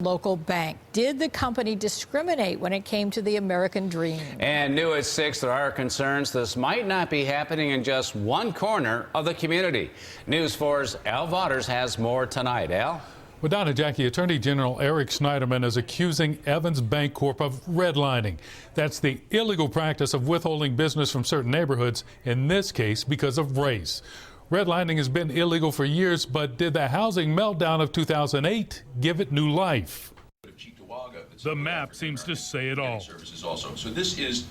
Local bank. Did the company discriminate when it came to the American dream? And new at 6, there are concerns this might not be happening in just one corner of the community. News 4's Al Vaughters has more tonight. Al? Well, Donna, Jackie, Attorney General Eric Schneiderman is accusing Evans Bancorp of redlining. That's the illegal practice of withholding business from certain neighborhoods, in this case because of race. Redlining has been illegal for years, but did the housing meltdown of 2008 give it new life? The map seems to say it all. So this is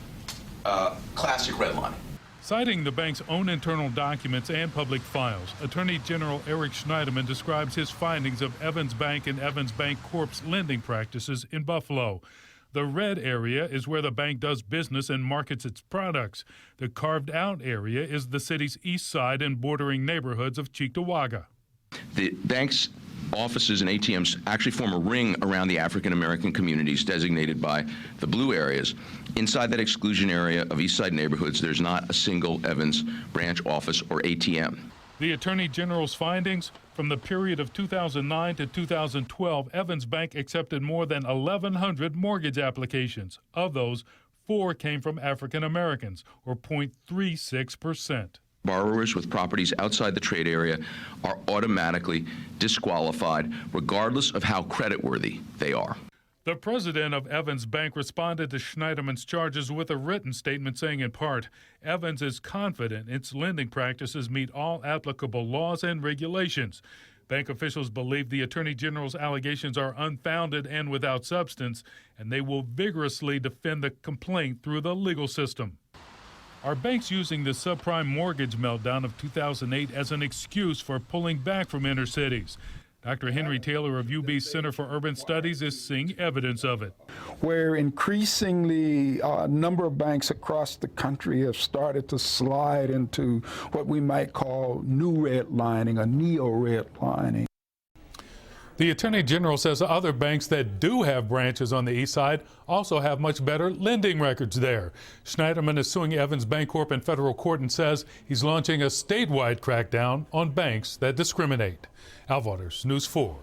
classic redlining. Citing the bank's own internal documents and public files, Attorney General Eric Schneiderman describes his findings of Evans Bank and Evans Bancorp's lending practices in Buffalo. The red area is where the bank does business and markets its products. The carved-out area is the city's Eastside and bordering neighborhoods of Cheektowaga. The bank's offices and ATMs actually form a ring around the African-American communities designated by the blue areas. Inside that exclusion area of Eastside neighborhoods, there's not a single Evans branch office or ATM. The Attorney General's findings: from the period of 2009 to 2012, Evans Bank accepted more than 1,100 mortgage applications. Of those, 4 came from African Americans, or 0.36%. Borrowers with properties outside the trade area are automatically disqualified, regardless of how creditworthy they are. The president of Evans Bank responded to Schneiderman's charges with a written statement saying, in part, Evans is confident its lending practices meet all applicable laws and regulations. Bank officials believe the Attorney General's allegations are unfounded and without substance, and they will vigorously defend the complaint through the legal system. Are banks using the subprime mortgage meltdown of 2008 as an excuse for pulling back from inner cities? Dr. Henry Taylor of UB's Center for Urban Studies is seeing evidence of it. Where increasingly a number of banks across the country have started to slide into what we might call new redlining or neo-redlining. The Attorney General says other banks that do have branches on the east side also have much better lending records there. Schneiderman is suing Evans Bancorp in federal court and says he's launching a statewide crackdown on banks that discriminate. Al Vaughters, News 4.